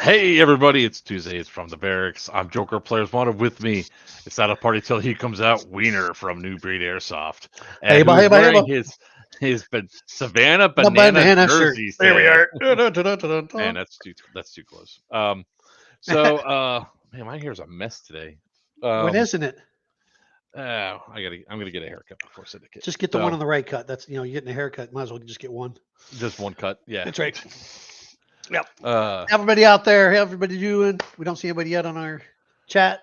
Hey everybody, it's Tuesday. It's from the barracks. I'm Joker Players Wanted. With me, it's not a party till he comes out. Wiener from New Breed Airsoft, Hey, who is hey, wearing hey, his Savannah the banana banana shirt. jerseys There we today. are. Man, that's too close. Man, my hair's a mess today. When Um, isn't it? I'm gonna get a haircut before Syndicate. Just get the one So on the right cut. That's you're getting a haircut. Might as well just get one. just one cut. Yeah. That's right. Yep. Uh, Everybody out there, how everybody doing? We don't see anybody yet on our chat.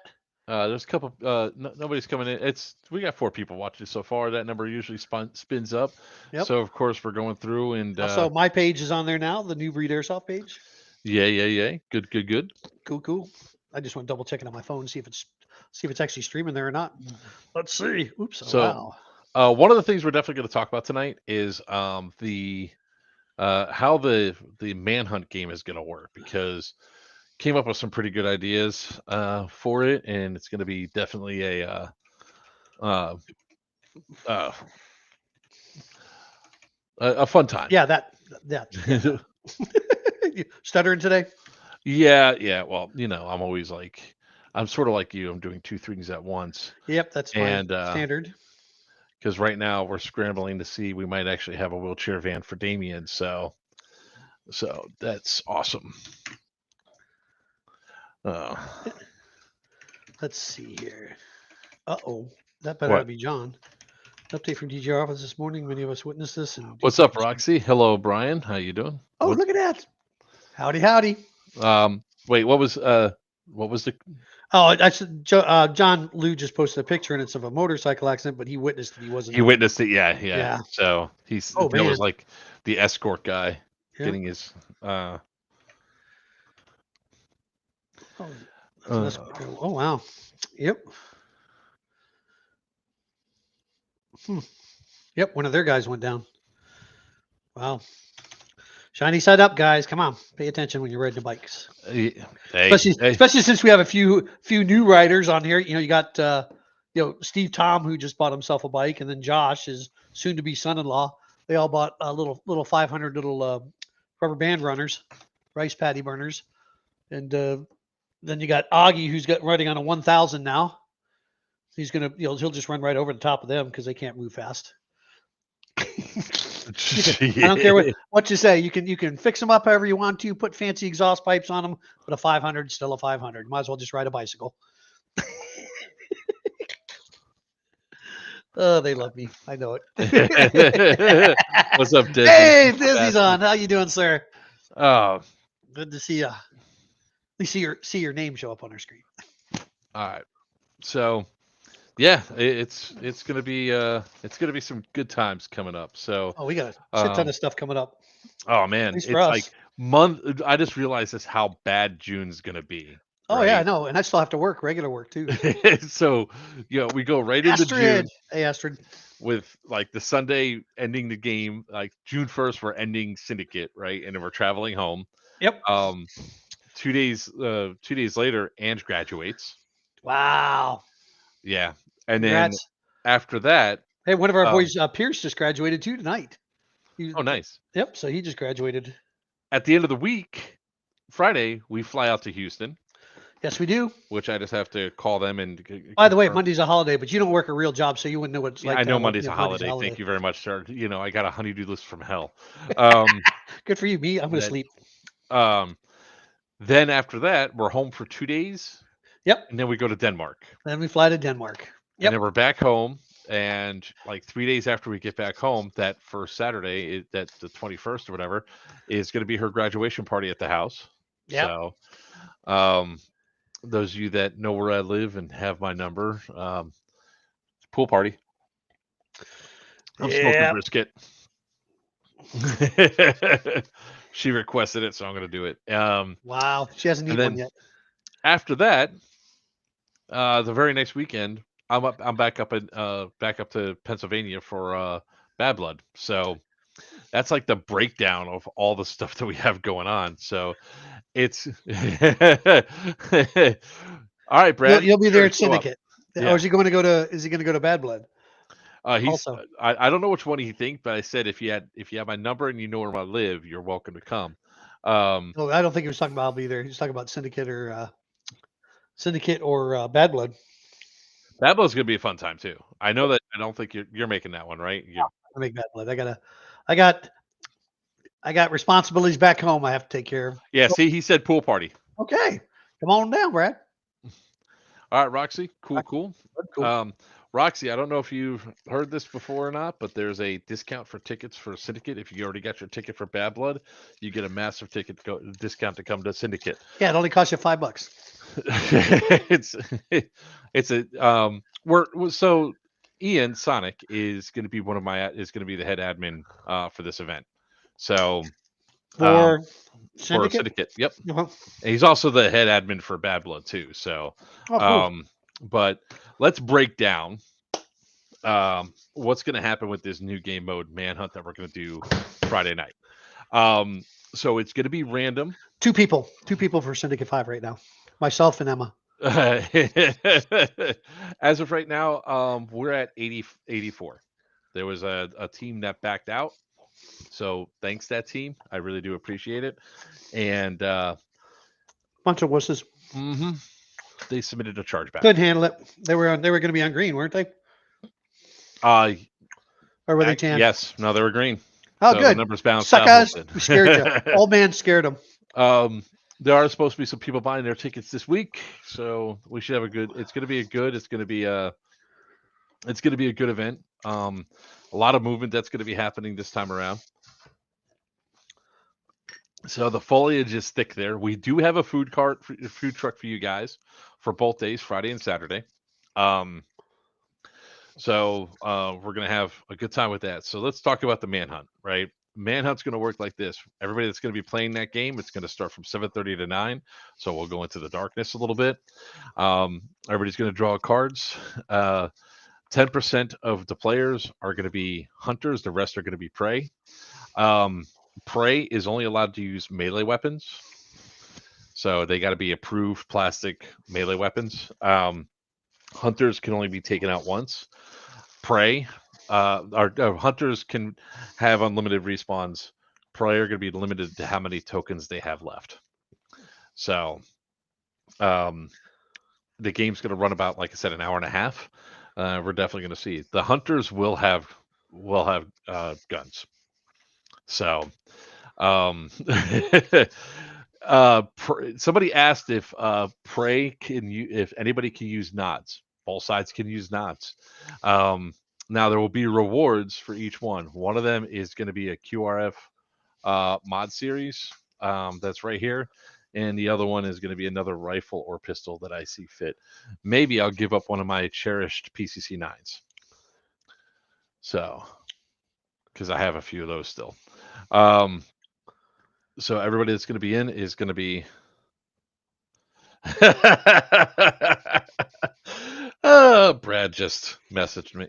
There's a couple. Nobody's coming in. We got 4 people watching so far. That number usually spins up. Yep. So of course we're going through and Also, my page is on there now, the New Breed Airsoft page. yeah. Good. Cool. I just want to double check it on my phone, see if it's actually streaming there or not. Let's see. Oops. So Wow. one of the things we're definitely going to talk about tonight is the how the manhunt game is going to work, because came up with some pretty good ideas for it, and it's going to be definitely uh, uh, a fun time. Yeah, that. You stuttering today? Yeah. Well, I'm always like, I'm sort of like you. I'm doing 2 things at once, Yep, that's my and standard. because right now we're scrambling to see we might actually have a wheelchair van for Damien. So that's awesome. Uh, Let's see here. Uh-oh. That better what? not be John. Update from DJR office this morning. Many of us witnessed this. And What's up, Roxy? Hello, Brian. How you doing? Oh, What? look at that. Howdy. Wait. What was the? Oh, actually, John Liu just posted a picture, and it's of a motorcycle accident, but he witnessed it. He wasn't. He witnessed it. Yeah. Yeah. So Oh, that was man. like the escort guy Yeah. getting his. Oh, oh, wow. Yep. Yep. One of their guys went down. Wow. Shiny side up, guys. Come on, pay attention when you're riding the bikes. Hey, Especially since we have a few new riders on here. You got Steve Tom, who just bought himself a bike, and then Josh, his soon-to-be son-in-law. They all bought little 500 little rubber band runners, rice paddy burners, and then you got Augie, who's riding on a 1000 now. He's gonna he'll just run right over the top of them because they can't move fast. I don't care what you say. You can fix them up however you want to. Put fancy exhaust pipes on them, but a 500 still a 500. Might as well just ride a bicycle. Oh, they love me. I know it. What's up, Disney? Hey, Disney's on. How you doing, sir? Oh, good to see you. We see your name show up on our screen. All right. So, yeah, it's gonna be some good times coming up. So, we got a shit ton of stuff coming up. Oh man, it's like month. I just realized this how bad June's gonna be. Oh yeah, I know, and I still have to work regular work too. So we go right into June. Hey, Astrid. With like the Sunday ending the game, like June 1st, we're ending Syndicate, right, and then we're traveling home. Yep. 2 days later, Ange graduates. Wow. Yeah, and then after that, hey, one of our boys, Pierce, just graduated too tonight. Oh, nice. Yep. So he just graduated. At the end of the week, Friday, we fly out to Houston. Yes, we do. Which I just have to call them and. By the way, Monday's a holiday, but you don't work a real job, so you wouldn't know what it's like. I know Monday's a holiday. Thank you very much, sir. I got a honey-do list from hell. Good for you. Me, I'm going to sleep. Then after that, we're home for 2 days. Yep. And then we go to Denmark. Then we fly to Denmark. Yep. And then we're back home. And like 3 days after we get back home, that first Saturday, that's the 21st or whatever, is going to be her graduation party at the house. Yeah. So, those of you that know where I live and have my number, pool party. I'm smoking brisket. She requested it, so I'm going to do it. Wow, she hasn't eaten one yet. After that, the very next weekend, I'm back up to Pennsylvania for Bad Blood. So that's like the breakdown of all the stuff that we have going on. So it's all right, Brad. You'll be there at Syndicate. Yeah. Or is he going to go to Bad Blood? I don't know which one he thinks, but I said if you have my number and you know where I live, you're welcome to come. Oh, I don't think he was talking about Alba either. He was talking about Syndicate or Bad Blood. Bad Blood's gonna be a fun time too. I know that. I don't think you're making that one, right? I make Bad Blood. I got responsibilities back home. I have to take care of. Yeah. See, he said pool party. Okay, come on down, Brad. All right, Roxy. Cool. Cool. Roxy, I don't know if you've heard this before or not, but there's a discount for tickets for Syndicate. If you already got your ticket for Bad Blood, you get a massive discount to come to Syndicate. Yeah, it only costs you $5. it's it's a so Ian Sonic is going to be the head admin for this event. So For for Syndicate. Syndicate, yep. Uh-huh. And he's also the head admin for Bad Blood too. So, Oh, cool. but let's break down what's going to happen with this new game mode Manhunt that we're going to do Friday night. So it's going to be random. Two people for Syndicate 5 right now. Myself and Emma. As of right now, we're at 84. There was a team that backed out. So thanks that team. I really do appreciate it. And bunch of wusses. Mm-hmm. They submitted a chargeback. Couldn't handle it. They were going to be on green, weren't they? Or were they tan? Yes. No, they were green. Oh, so good. The numbers bounced Suckers. out. We scared you. Old man scared them. There are supposed to be some people buying their tickets this week, so we should have a good. It's going to be a good event. A lot of movement that's going to be happening this time around. So the foliage is thick there. We do have a food truck for you guys for both days, Friday and Saturday. So we're going to have a good time with that. So let's talk about the Manhunt, right? Manhunt's going to work like this. Everybody that's going to be playing that game, it's going to start from 7:30 to 9. So we'll go into the darkness a little bit. Everybody's going to draw cards. 10% of the players are going to be hunters. The rest are going to be prey. Prey is only allowed to use melee weapons. So they got to be approved plastic melee weapons. Hunters can only be taken out once. Prey, hunters can have unlimited respawns. Prey are going to be limited to how many tokens they have left. So, the game's going to run about, like I said, an hour and a half. We're definitely going to see the hunters will have guns. So, somebody asked if prey if anybody can use nods. Both sides can use nods. Now there will be rewards for each one. One of them is going to be a QRF mod series that's right here, and the other one is going to be another rifle or pistol that I see fit. Maybe I'll give up one of my cherished PCC 9s. So, because I have a few of those still. So everybody that's going to be in is going to be. Brad just messaged me.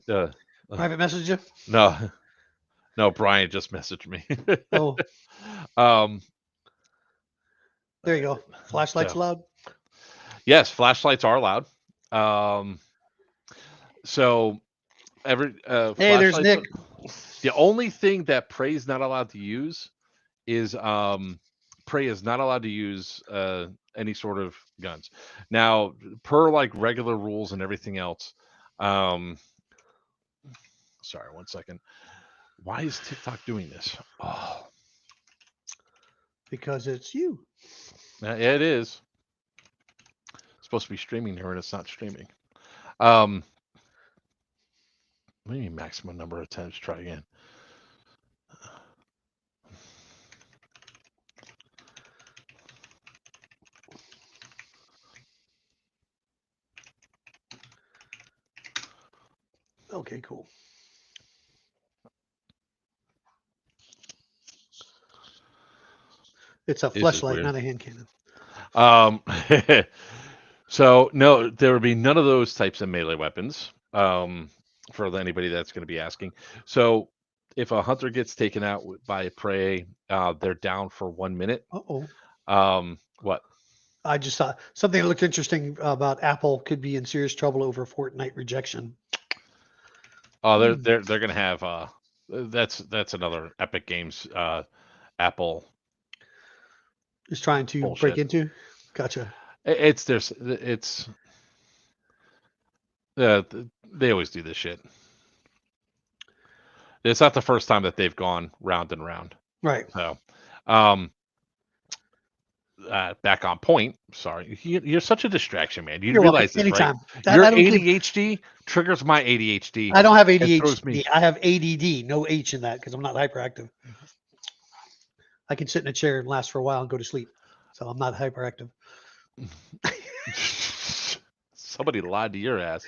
Private message you? No, Brian just messaged me. Oh. There you go. Flashlights allowed? Yes, flashlights are allowed. So hey, there's Nick. The only thing that Prey is not allowed to use is Prey is not allowed to use any sort of guns. Now, per like regular rules and everything else. Sorry, 1 second. Why is TikTok doing this? Oh, because it's you. Yeah, it is. It's supposed to be streaming here, and it's not streaming. Maybe maximum number of attempts. Try again. Okay, cool. It's a flashlight, not a hand cannon. So no, there would be none of those types of melee weapons. For anybody that's going to be asking. So if a hunter gets taken out by a prey, they're down for 1 minute. What? I just saw something that looked interesting about Apple could be in serious trouble over Fortnite rejection. Oh, they're going to have that's another Epic Games Apple is trying to Bullshit. break into. Gotcha. It's there's it's they always do this shit. It's not the first time that they've gone round and round. Right. So, back on point. Sorry, you're such a distraction, man. You You're welcome. realize this, Anytime. right? Your I don't think ADHD triggers my ADHD. I don't have and throws ADHD. me. I have ADD. No H in that because I'm not hyperactive. I can sit in a chair and last for a while and go to sleep. So I'm not hyperactive. Somebody lied to your ass.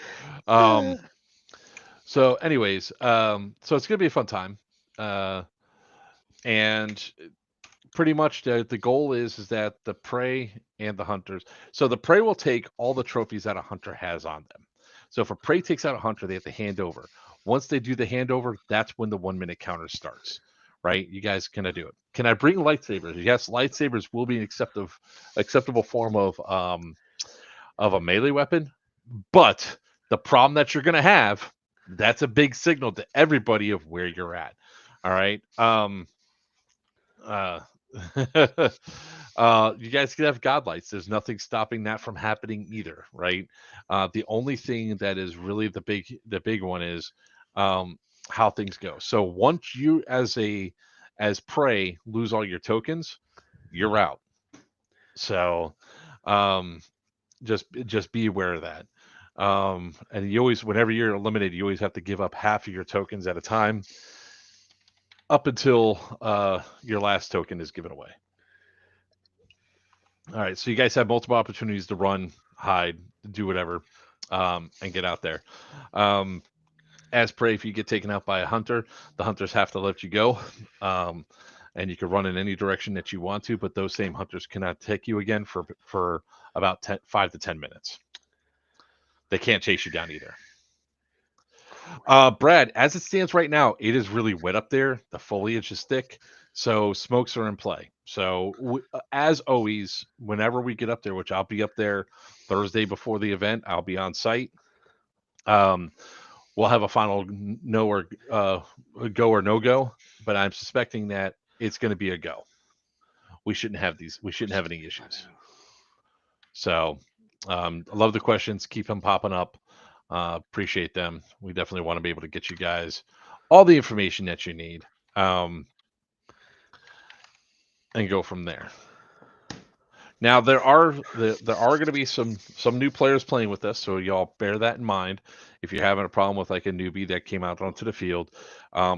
So, anyways, so it's gonna be a fun time, and pretty much the goal is that the prey and the hunters. So the prey will take all the trophies that a hunter has on them. So if a prey takes out a hunter, they have to hand over. Once they do the handover, that's when the 1 minute counter starts. Right? You guys gonna do it? Can I bring lightsabers? Yes, lightsabers will be an acceptable form of a melee weapon, but the problem that you're gonna have, that's a big signal to everybody of where you're at. All right. You guys can have godlights. There's nothing stopping that from happening either, right? The only thing that is really the big one is how things go. So once you as prey lose all your tokens, you're out. So just be aware of that. And you always, whenever you're eliminated, you always have to give up half of your tokens at a time up until your last token is given away. All right, so you guys have multiple opportunities to run, hide, do whatever, and get out there. As prey, if you get taken out by a hunter, the hunters have to let you go, and you can run in any direction that you want to. But those same hunters cannot take you again for about 5 to 10 minutes. They can't chase you down either. Brad, as it stands right now, it is really wet up there. The foliage is thick, so smokes are in play. So, as always, whenever we get up there, which I'll be up there Thursday before the event, I'll be on site. We'll have a final no or go or no go, but I'm suspecting that it's going to be a go. We shouldn't have any issues. So, I love the questions. Keep them popping up. Appreciate them. We definitely want to be able to get you guys all the information that you need, and go from there. Now there are going to be some new players playing with us, so y'all bear that in mind. If you're having a problem with like a newbie that came out onto the field,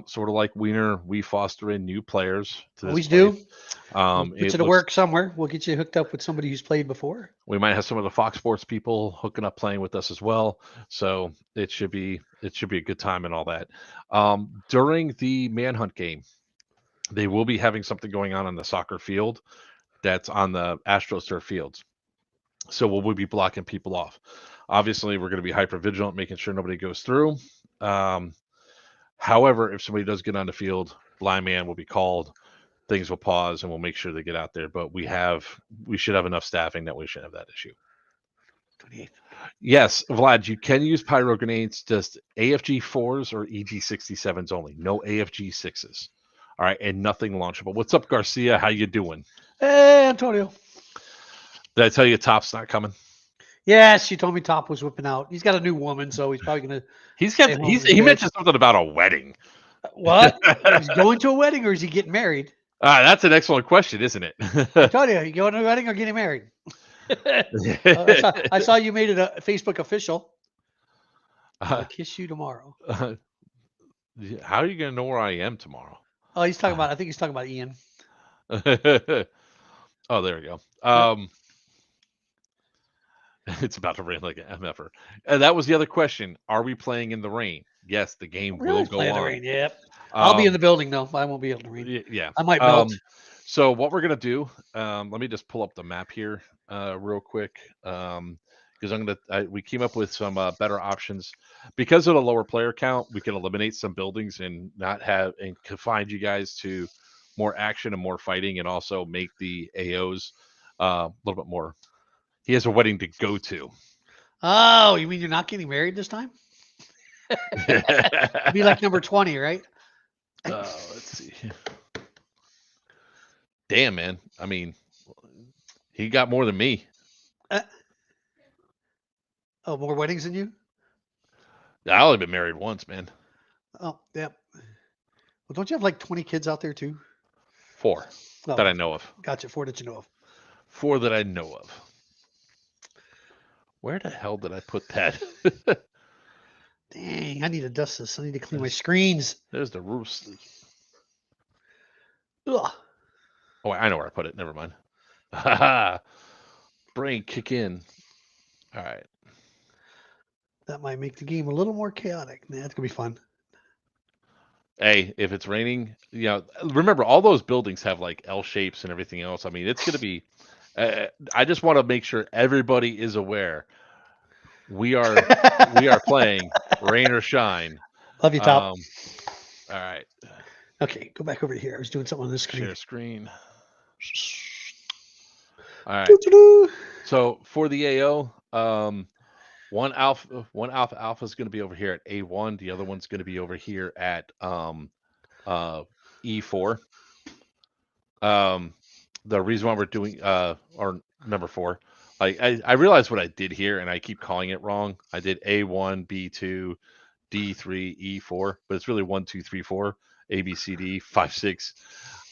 sort of like Wiener, we foster in new players to this Always place. do. We'll put you to work somewhere. We'll get you hooked up with somebody who's played before. We might have some of the Fox Sports people hooking up playing with us as well. So it should be a good time and all that. During the manhunt game, they will be having something going on the soccer field that's on the AstroTurf fields. So we'll be blocking people off. Obviously, we're going to be hyper vigilant, making sure nobody goes through. However, if somebody does get on the field, blind man will be called. Things will pause, and we'll make sure they get out there. But we should have enough staffing that we should have that issue. 28th. Yes, Vlad, you can use pyro grenades, just AFG 4s or EG 67s only. No AFG 6s. All right, and nothing launchable. What's up, Garcia? How you doing? Hey, Antonio. Did I tell you Top's not coming? Yes, she told me Top was whipping out. He's got a new woman, so he's probably gonna. He mentioned something about a wedding. What? Is he going to a wedding or is he getting married? That's an excellent question, isn't it? Antonio, you going to a wedding or getting married? I saw you made it a Facebook official. I'll kiss you tomorrow. How are you going to know where I am tomorrow? Oh, he's talking about. I think he's talking about Ian. Oh, there we go. It's about to rain like an MFer. And that was the other question. Are we playing in the rain? Yes, the game will go on. In the rain, yep. I'll be in the building though. I won't be able to read. Yeah. I might melt. So what we're gonna do, let me just pull up the map here real quick. Because we came up with some better options. Because of the lower player count, we can eliminate some buildings and confine you guys to more action and more fighting, and also make the AOs a little bit more. He has a wedding to go to. Oh, you mean you're not getting married this time? Be like number 20, right? Let's see. Damn, man. I mean, He got more than me. Oh, more weddings than you? I only been married once, man. Oh, yeah. Well, don't you have like 20 kids out there too? 4 Oh, that I okay. know of. Gotcha. 4 that you know of. 4 that I know of. Where the hell did I put that? Dang, I need to dust this. I need to clean my screens. There's the roost. Ugh. Oh, I know where I put it. Never mind. Brain kick in. All right. That might make the game a little more chaotic. Nah, it's gonna be fun. Hey, if it's raining, remember all those buildings have like L shapes and everything else. I mean, it's going to be. I just want to make sure everybody is aware. We are playing rain or shine. Love you, Top. All right. Okay, go back over here. I was doing something on this screen. Share screen. All right. Doo-doo-doo. So for the AO, one alpha is going to be over here at A1. The other one's going to be over here at E4. The reason why we're doing or number 4, I realize what I did here, and I keep calling it wrong. I did A1, B2, D3, E4, but it's really 1, 2, 3, 4, A, B, C, D, 5, 6.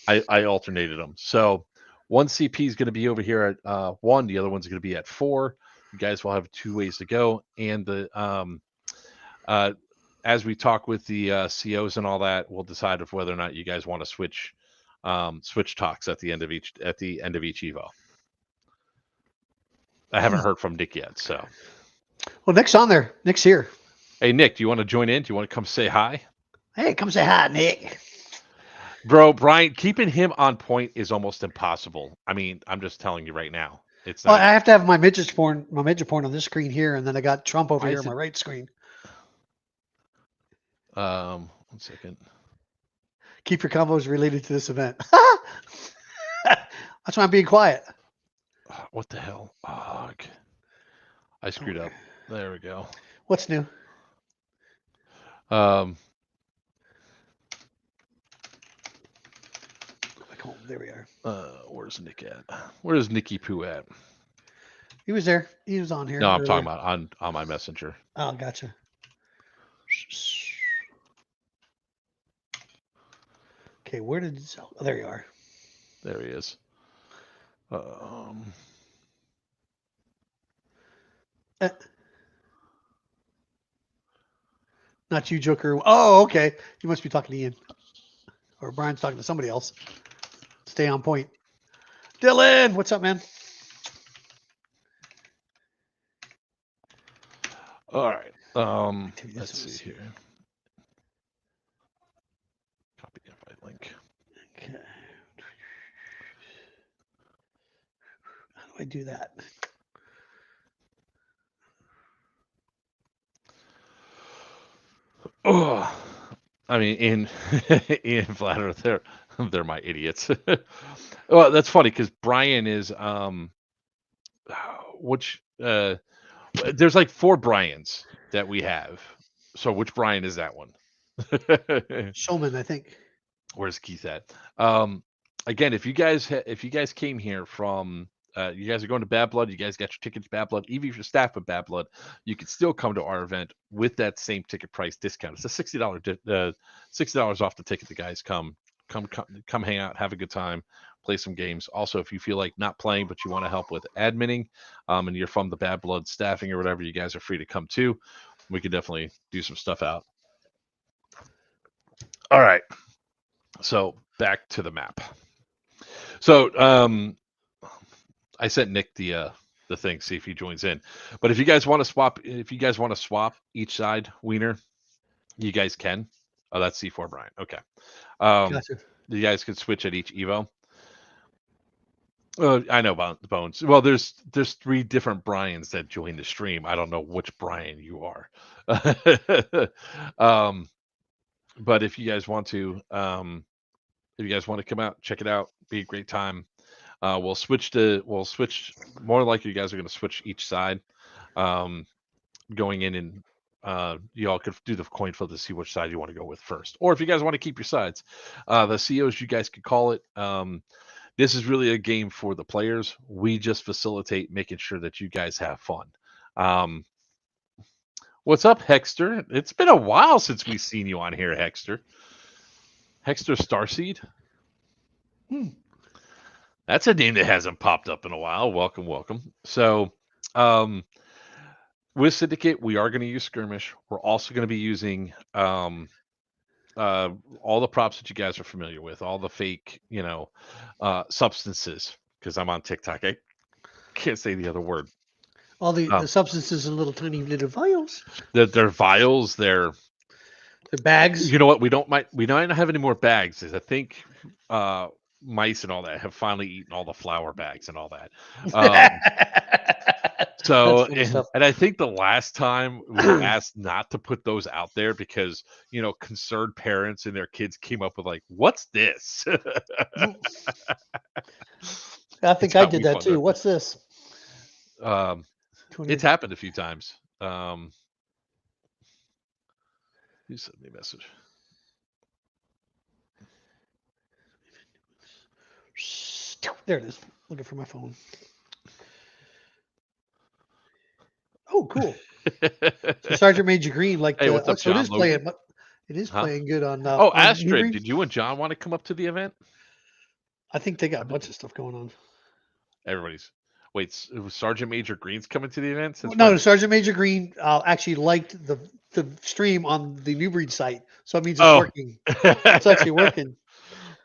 I alternated them. So one CP is going to be over here at 1. The other one's going to be at 4. You guys will have 2 ways to go, and the as we talk with the COs and all that, we'll decide if whether or not you guys want to switch talks at the end of each Evo. I haven't heard from Nick yet, so. Well, Nick's on there. Nick's here. Hey, Nick, do you want to join in? Do you want to come say hi? Hey, come say hi, Nick. Bro, Brian, keeping him on point is almost impossible. I mean, I'm just telling you right now. It's not. Well, I have to have my midget porn on this screen here, and then I got Trump over here on my right screen. 1 second. Keep your combos related to this event. That's why I'm being quiet. What the hell? Oh, okay. I screwed up. There we go. What's new? Um, Back home. There we are. Where's Nick at? Where's Nicky Poo at? He was there. He was on here. No, I'm talking about on my messenger. Oh, gotcha. Okay, where did oh, there you are. There he is. Not you, Joker. Oh, okay. You must be talking to Ian. Or Brian's talking to somebody else. Stay on point. Dylan, what's up, man? All right. Let's see here. Copy invite link. Okay. How do I do that? Oh, I mean, Ian Flatter, they're my idiots. Well, that's funny because Brian is there's like 4 Brians that we have. So which Brian is that one? Showman, I think. Where's Keith at? Again, if you guys came here from you guys are going to Bad Blood, you guys got your tickets Bad Blood, even if you're staff with Bad Blood, you could still come to our event with that same ticket price discount. It's a $60 off the ticket. The guys come hang out, have a good time, play some games. Also, if you feel like not playing but you want to help with adminning, and you're from the Bad Blood staffing or whatever, you guys are free to come too. We could definitely do some stuff out. All right. So back to the map. So I sent Nick the thing, see if he joins in. But if you guys want to swap each side, Wiener, you guys can. Oh, that's C4 Brian. Okay. Gotcha. You guys can switch at each Evo. I know about the Bones. Well, there's 3 different Brians that join the stream. I don't know which Brian you are. But if you guys want to come out, check it out, be a great time. We'll switch. More likely, you guys are going to switch each side, going in, and you all could do the coin flip to see which side you want to go with first. Or if you guys want to keep your sides, the COs, you guys could call it. this is really a game for the players. We just facilitate making sure that you guys have fun. Um, what's up, Hexter? It's been a while since we've seen you on here, Hexter. Hexter Starseed? Hmm. That's a name that hasn't popped up in a while. Welcome, welcome. So, with Syndicate, we are going to use Skirmish. We're also going to be using all the props that you guys are familiar with, all the fake, substances. Because I'm on TikTok, I can't say the other word. All the Um, substances in little tiny little vials. they're vials. The bags. You know what? We don't have any more bags. Is I think mice and all that have finally eaten all the flour bags and all that. Um, That's So, funny stuff. and I think the last time we asked not to put those out there because, concerned parents and their kids came up with like, "What's this?" I It's think I got did me that fun. too. What's this? Um, 20. it's happened a few times. You sent me a message. There it is. Looking for my phone. Oh, cool. So Sergeant Major Green, like, Hey, what's up, so it John is playing. Logan? It is Huh? playing good on Oh, New Astrid, Breed. did you and John want to come up to the event? I think they got a bunch of stuff going on. Everybody's. Wait, was Sergeant Major Green's coming to the event? Since No, when? Sergeant Major Green actually liked the stream on the New Breed site, so it means it's Oh, working. It's actually working.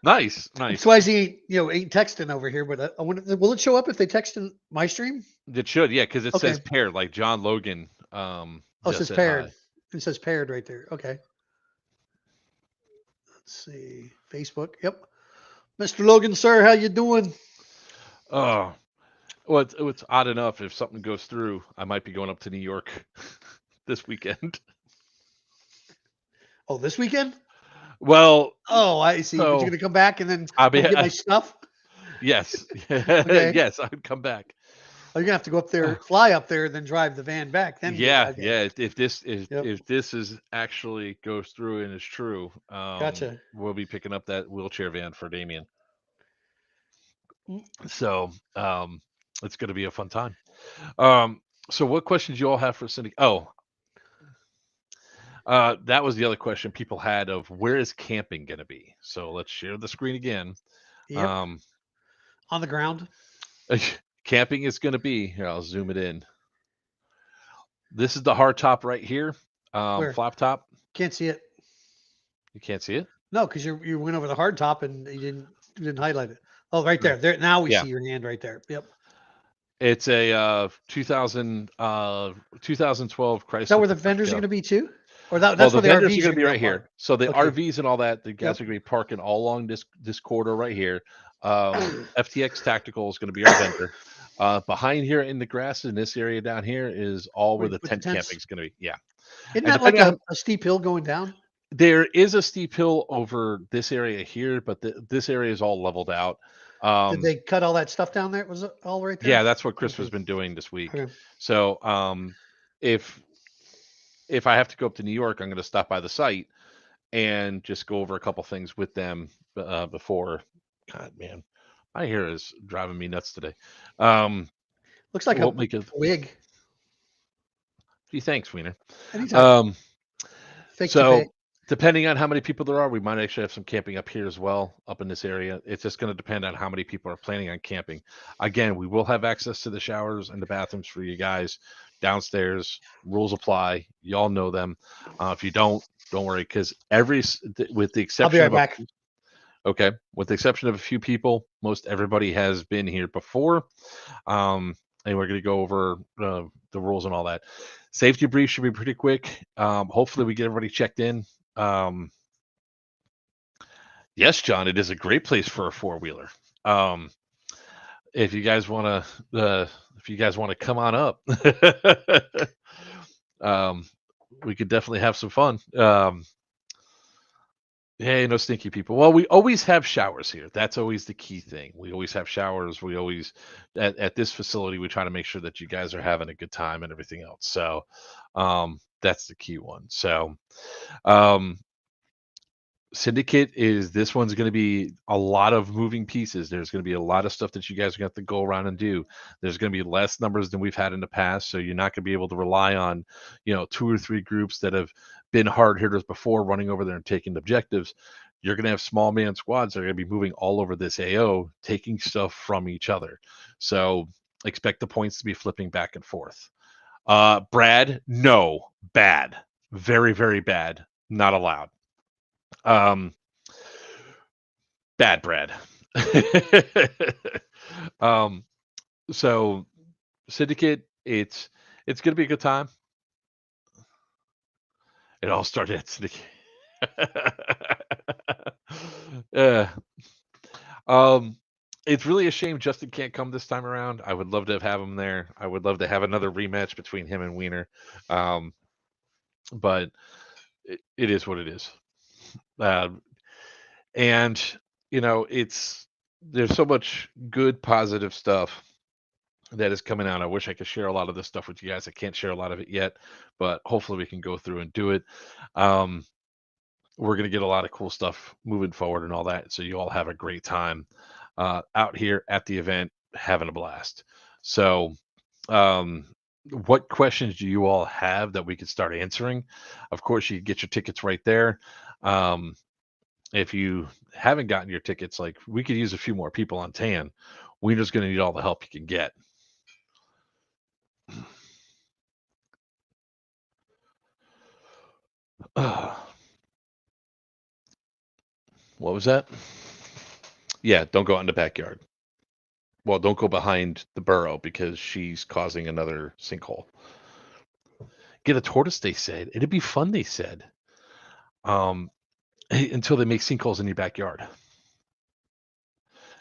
nice. That's why he ain't texting over here. But I wonder, will it show up if they text in my stream? It should, yeah, because it Okay. says paired. Like John Logan Oh, it just says said paired. hi. It says paired right there. Okay. Let's see. Facebook. Yep. Mr. Logan, sir, how you doing? Oh, well, it's odd enough. If something goes through, I might be going up to New York this weekend. Oh, this weekend? Well, Oh, I see. But you're so gonna come back and then I'll be. come get my stuff? Yes, Okay. yes, I'd come back. Oh, you're gonna have to go up there, fly up there, then drive the van back. Then Yeah, okay. yeah. If this if Yep. if this is actually goes through and is true, Gotcha. we'll be picking up that wheelchair van for Damien. Mm. So it's going to be a fun time. Um, so what questions you all have for Cindy? Oh, that was the other question people had of where is camping going to be. So let's share the screen again. Yep. Um, On the ground. camping is going to be here. I'll zoom it in. This is the hard top right here. Where? Flop top. Can't see it. You can't see it. No, because you went over the hard top and you didn't highlight it. Oh, right there. There now we Yeah. see your hand right there. Yep. It's a 2012 Chrysler. Is that where the vendors are going to be too? Or that's the where the vendors RVs are going to be right up here. on? So the Okay. RVs and all that, the guys Yep. are going to be parking all along this corridor right here. FTX Tactical is going to be our vendor. Behind here in the grass in this area down here is all where the With the tent tents? camping is going to be. Yeah. Isn't And that like depending on a steep hill going down? there is a steep hill over this area here, but this area is all leveled out. Did they cut all that stuff down there? Was it all right there? Yeah, that's what Chris has Okay. been doing this week. Okay. So if I have to go up to New York, I'm going to stop by the site and just go over a couple things with them before. God, man, my hair is driving me nuts today. Looks like we'll a make a wig. Gee, thanks, Wiener. Anytime. Fake to So pay. depending on how many people there are, we might actually have some camping up here as well, up in this area. It's just going to depend on how many people are planning on camping. Again, we will have access to the showers and the bathrooms for you guys downstairs. Rules apply. Y'all know them. If you don't worry, because with the exception I'll be right of back. okay, with the exception of a few people, most everybody has been here before. And we're going to go over the rules and all that. Safety brief should be pretty quick. Hopefully, we get everybody checked in. Yes, John, it is a great place for a four-wheeler. If you guys want to come on up, we could definitely have some fun. Hey, no stinky people. Well, we always have showers here. That's always the key thing. We always have showers. We always at this facility we try to make sure that you guys are having a good time and everything else. So that's the key one. So Syndicate this one's going to be a lot of moving pieces. There's going to be a lot of stuff that you guys are going to have to go around and do. There's going to be less numbers than we've had in the past, so you're not going to be able to rely on, 2 or 3 groups that have been hard hitters before running over there and taking objectives. You're going to have small man squads that are going to be moving all over this AO, taking stuff from each other. So expect the points to be flipping back and forth. Brad, no, bad, very, very bad, not allowed. Bad Brad. So Syndicate, it's gonna be a good time. It all started at Syndicate. Yeah. It's really a shame Justin can't come this time around. I would love to have him there. I would love to have another rematch between him and Wiener. But it is what it is. And there's so much good positive stuff that is coming out. I wish I could share a lot of this stuff with you guys. I can't share a lot of it yet, but hopefully we can go through and do it. We're going to get a lot of cool stuff moving forward and all that. So you all have a great time out here at the event, having a blast. So what questions do you all have that we could start answering? Of course, you get your tickets right there. If you haven't gotten your tickets, like, we could use a few more people on tan. We're just going to need all the help you can get. What was that? Yeah, don't go out in the backyard. Well, don't go behind the burrow because she's causing another sinkhole. Get a tortoise, they said. It'd be fun, they said. Until they make sinkholes in your backyard.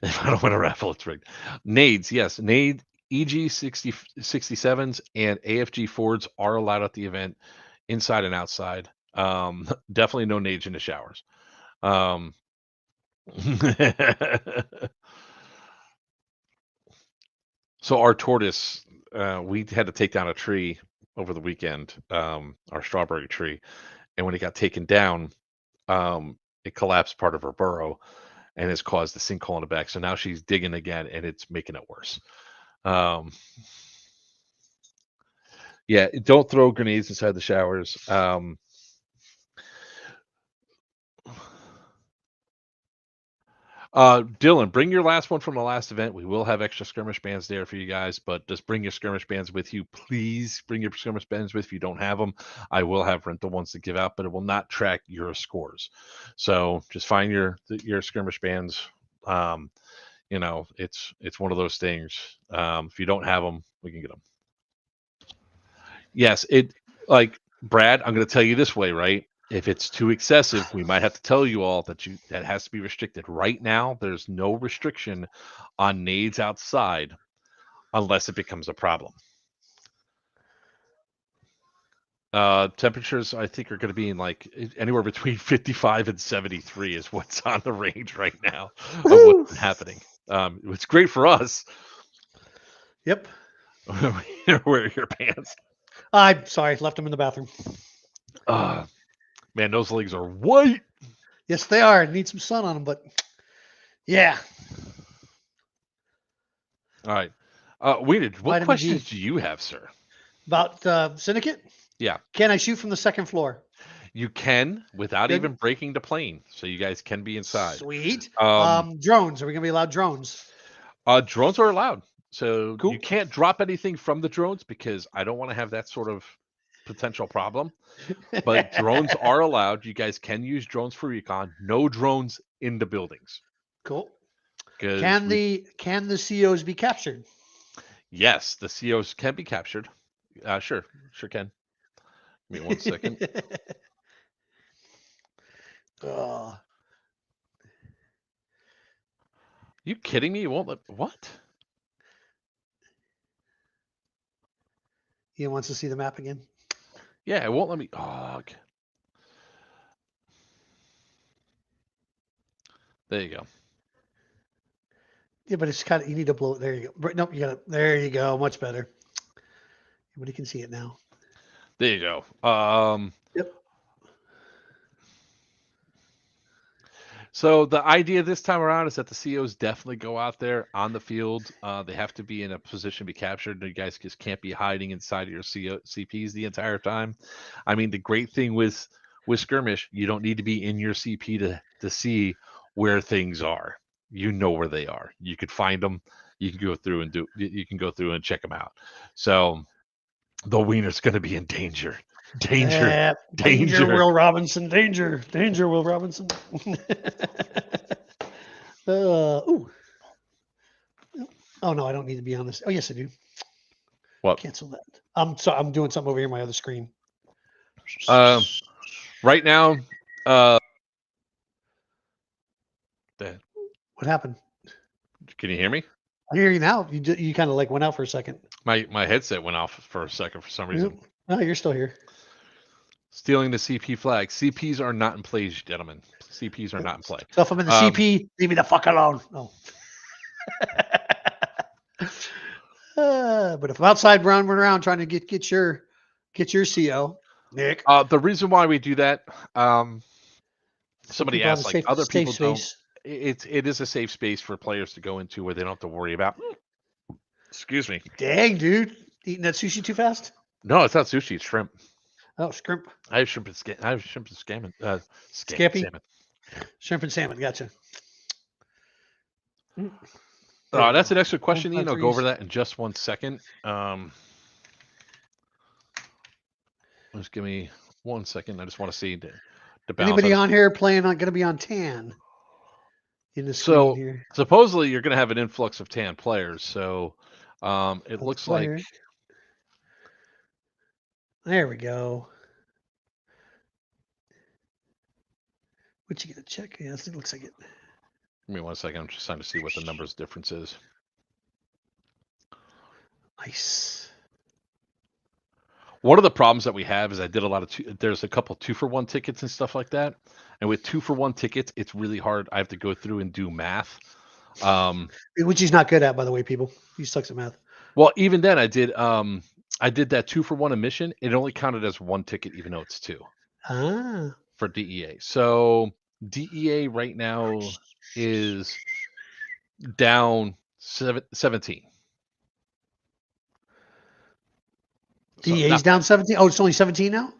If I don't want to raffle, it's rigged. Nades, yes. Nade EG 67s and AFG Fords are allowed at the event, inside and outside. Definitely no nades in the showers. So our tortoise, we had to take down a tree over the weekend, our strawberry tree, and when it got taken down, it collapsed part of her burrow and has caused the sinkhole in the back. So now she's digging again, and it's making it worse. Yeah, don't throw grenades inside the showers. Dylan, bring your last one from the last event. We will have extra skirmish bands there for you guys, but just bring your skirmish bands with you. Please bring your skirmish bands with you. If you don't have them, I will have rental ones to give out, but it will not track your scores. So just find your skirmish bands. It's one of those things. If you don't have them, we can get them. Yes, like Brad, I'm going to tell you this way, right? If it's too excessive, we might have to tell you all that has to be restricted. Right now, there's no restriction on nades outside unless it becomes a problem. Temperatures, I think, are going to be in like anywhere between 55 and 73 is what's on the range right now of what's happening. It's great for us. Yep. Wear your pants. I'm sorry, left them in the bathroom. Man, those legs are white. Yes, they are. Need some sun on them, but yeah. All right. Waited. What Vitamin questions G. do you have, sir? About Syndicate? Yeah. Can I shoot from the second floor? You can without Good. even breaking the plane, so you guys can be inside. Sweet. Um, Drones. Are we gonna be allowed drones? Drones are allowed, so Cool. you can't drop anything from the drones because I don't want to have that sort of potential problem. But drones are allowed. You guys can use drones for recon. No drones in the buildings. Cool. 'Cause Can the COs be captured? Yes, the COs can be captured. Sure can. Give me 1 second. Oh, You kidding me? You won't let what? he wants to see the map again. Yeah, it won't let me. Oh, okay. There you go. Yeah, but it's kind of, you need to blow it. There you go. Nope, you got it. There you go. Much better. Everybody can see it now. There you go. Yep. So the idea this time around is that the COs definitely go out there on the field. They have to be in a position to be captured. You guys just can't be hiding inside of your CPs the entire time. I mean, the great thing with skirmish, you don't need to be in your CP to see where things are. You know where they are. You could find them. You can go through and do. You can go through and check them out. So the wiener's going to be in danger. Danger. Danger, Will Robinson. Danger, Will Robinson. Ooh. Oh no, I don't need to be on this. Oh yes, I do. What? Cancel that. I'm sorry. I'm doing something over here on my other screen. Right now, what happened? Can you hear me? I hear you now. You kind of like went out for a second. My headset went off for a second for some reason. No, you're still here. Stealing the CP flag. CPs are not in play, gentlemen. CPs are not in play. So if I'm in the CP, leave me the fuck alone. No. But if I'm outside running around trying to get your CO, Nick. The reason why we do that, somebody asked, like other people don't. It is a safe space for players to go into where they don't have to worry about. Excuse me. Dang, dude, eating that sushi too fast? No, it's not sushi. It's shrimp. Oh, shrimp. I have shrimp and salmon. Scampi? Salmon. Shrimp and salmon. Gotcha. That's an extra question, Ian. I'll go over that in just 1 second. Just give me 1 second. I just want to see the balance. Anybody on here playing on going to be on tan? In the screen here. Supposedly you're going to have an influx of tan players. So it looks like. There we go. What you gonna check? Yeah, it looks like it. Give me 1 second. I'm just trying to see what the numbers difference is. Nice. One of the problems that we have is I did a lot of there's a couple 2-for-1 tickets and stuff like that. And with 2-for-1 tickets, it's really hard. I have to go through and do math. Which he's not good at, by the way, people. He sucks at math. Well, even then I did that 2-for-1 emission. It only counted as 1 ticket, even though it's 2. For DEA. So DEA right now is down 17. DEA's down 17. Oh, it's only 17 now?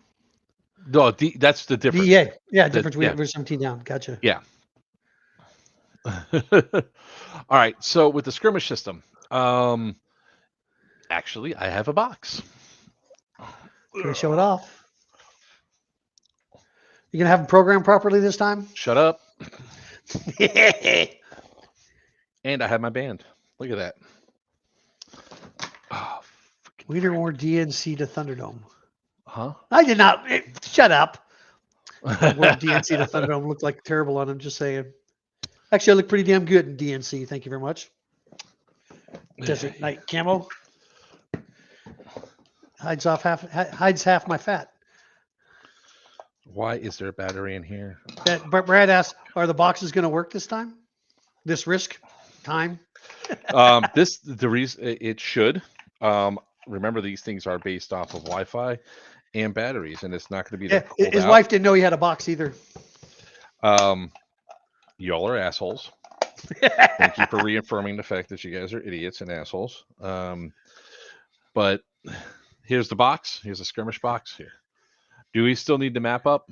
No, that's the difference. DEA. Yeah, difference. We're 17 down. Gotcha. Yeah. All right. So with the skirmish system, actually, I have a box. Can I show it off? You gonna have them programmed properly this time? Shut up. And I have my band. Look at that. Oh, Wiener wore DNC to Thunderdome. Huh? I did not. Shut up. Wore DNC to Thunderdome looked like terrible on him. Just saying. Actually, I look pretty damn good in DNC. Thank you very much. Desert Night camo. Hides half my fat. Why is there a battery in here? Brad asked, "Are the boxes going to work this time? This risk time?" The reason it should. Remember, these things are based off of Wi-Fi and batteries, and it's not going to be. His wife didn't know he had a box either. Y'all are assholes. Thank you for reaffirming the fact that you guys are idiots and assholes. But here's the box. Here's a skirmish box here. Do we still need to map up?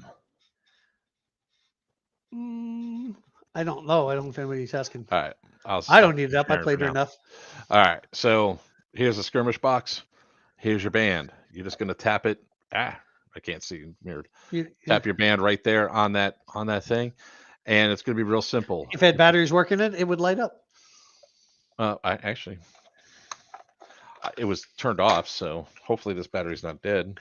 I don't know. I don't know if anybody's asking. All right. I don't need it up. I played it enough. All right. So here's a skirmish box. Here's your band. You're just going to tap it. I can't see mirrored. Tap your band right there on that thing. And it's going to be real simple. If it had batteries working in it, it would light up. It was turned off. So hopefully this battery's not dead.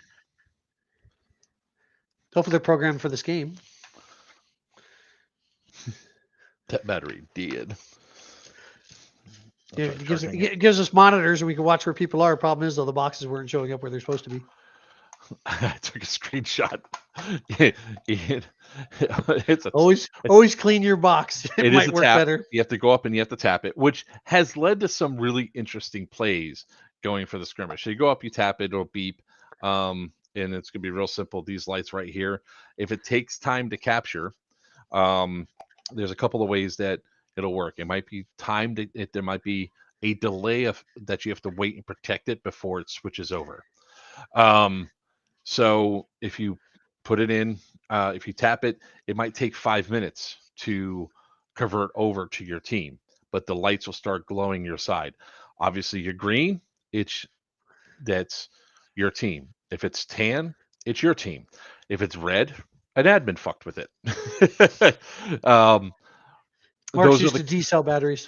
Hopefully they're programmed for this game. That battery did. Yeah, it gives us monitors and we can watch where people are. Problem is, though, the boxes weren't showing up where they're supposed to be. I took a screenshot. Always clean your box. It might work better. You have to go up and you have to tap it, which has led to some really interesting plays going for the skirmish. So you go up, you tap it, it'll beep. And it's going to be real simple. These lights right here, if it takes time to capture, there's a couple of ways that it'll work. It might be timed. There might be a delay of that you have to wait and protect it before it switches over. So if you put it in, if you tap it, it might take 5 minutes to convert over to your team, but the lights will start glowing your side. Obviously, you're green, that's your team. If it's tan, it's your team. If it's red, an admin fucked with it. Mark's those are used the to D-cell batteries.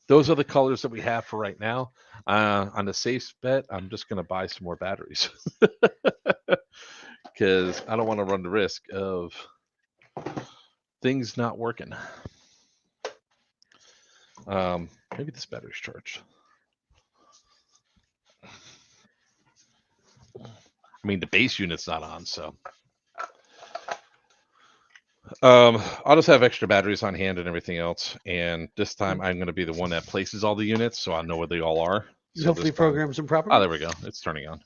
those are the colors that we have for right now. On the safe bet, I'm just going to buy some more batteries because I don't want to run the risk of things not working. Maybe this battery's charged. I mean, the base unit's not on, so. I'll just have extra batteries on hand and everything else. And this time I'm going to be the one that places all the units, so I know where they all are. So Hopefully programs them properly. Oh, there we go. It's turning on.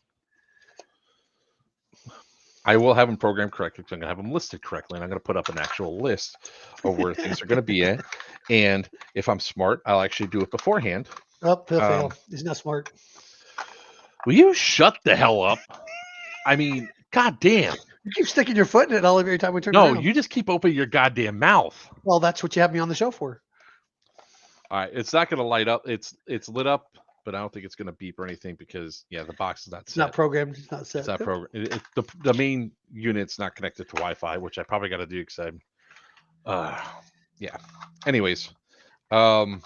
I will have them programmed correctly. I'm going to have them listed correctly, and I'm going to put up an actual list of where things are going to be at. And if I'm smart, I'll actually do it beforehand. Oh, he'll fail. He's not smart. Will you shut the hell up? I mean, goddamn. You keep sticking your foot in it all every time we turn No, around. you just keep opening your goddamn mouth. Well, that's what you have me on the show for. All right, it's not going to light up. It's lit up, but I don't think it's going to beep or anything because the box is not set. It's not programmed. It's not set. It's not programmed. The main unit's not connected to Wi-Fi, which I probably got to do because yeah. Anyways, I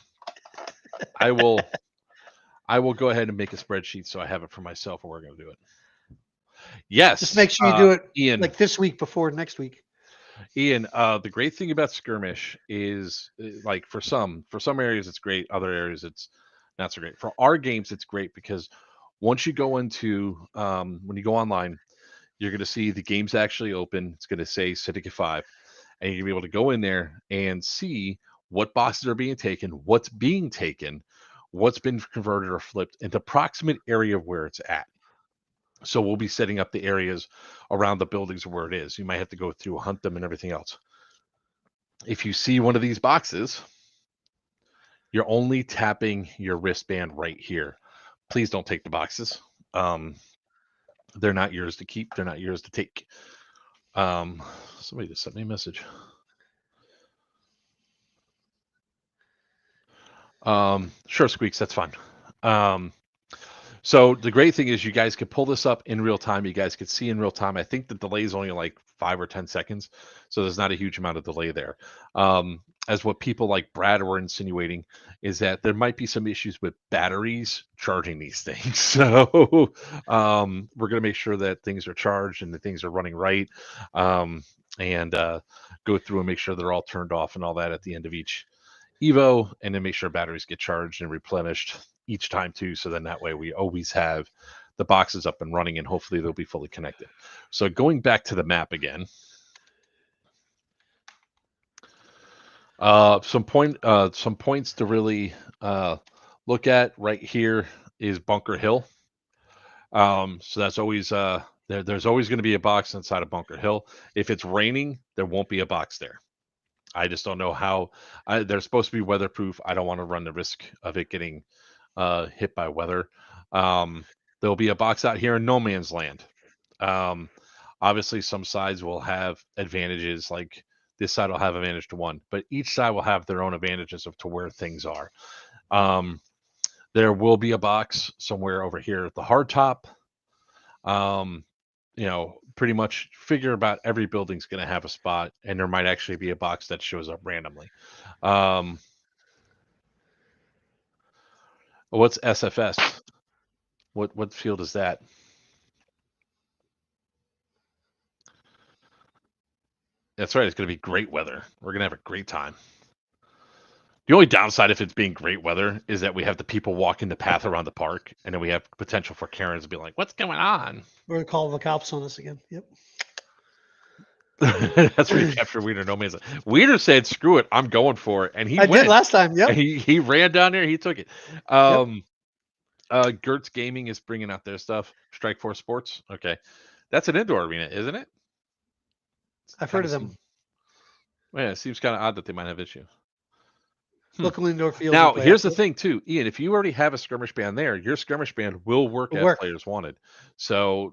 will go ahead and make a spreadsheet so I have it for myself, and we're going to do it. Yes. Just make sure you do it, Ian, like this week before next week. Ian, the great thing about skirmish is, like, for some areas it's great, other areas it's not so great. For our games, it's great because once you go into when you go online, you're going to see the game's actually open. It's going to say Syndicate 5, and you're going to be able to go in there and see what boxes are being taken, what's being taken, what's been converted or flipped, and the approximate area of where it's at. So we'll be setting up the areas around the buildings where it is. You might have to go through, hunt them, and everything else. If you see one of these boxes, you're only tapping your wristband right here. Please don't take the boxes. They're not yours to keep. They're not yours to take. Somebody just sent me a message. Sure, Squeaks, that's fine. So the great thing is you guys could pull this up in real time. You guys could see in real time. I think the delay is only like 5 or 10 seconds. So there's not a huge amount of delay there. As what people like Brad were insinuating is that there might be some issues with batteries charging these things. So we're going to make sure that things are charged and that things are running right, and go through and make sure they're all turned off and all that at the end of each Evo, and then make sure batteries get charged and replenished each time too. So then that way we always have the boxes up and running, and hopefully they'll be fully connected. So going back to the map again, some points to really look at right here is Bunker Hill. So that's always there's always going to be a box inside of Bunker Hill. If it's raining, there won't be a box there. I just don't know how. They're supposed to be weatherproof. I don't want to run the risk of it getting hit by weather. There'll be a box out here in no man's land. Obviously, some sides will have advantages, like this side will have advantage to one, but each side will have their own advantages of to where things are. There will be a box somewhere over here at the hard top. Pretty much figure about every building's going to have a spot, and there might actually be a box that shows up randomly. What's SFS? What field is that? That's right. It's going to be great weather. We're going to have a great time. The only downside if it's being great weather is that we have the people walking the path around the park, and then we have potential for Karens to be like, "What's going on?" We're gonna call the cops on us again. Yep. That's where you capture Weeder. No man's. Weeder said, "Screw it, I'm going for it," and he I went. did last time. Yep. He ran down there. He took it. Gertz Gaming is bringing out their stuff. Strike Force Sports. Okay, that's an indoor arena, isn't it? I've heard of them. Yeah, it seems kind of odd that they might have issue. Local indoor fields. Now, and here's the playoffs. thing, too, Ian. If you already have a skirmish band there, your skirmish band will work Will as work. players wanted. So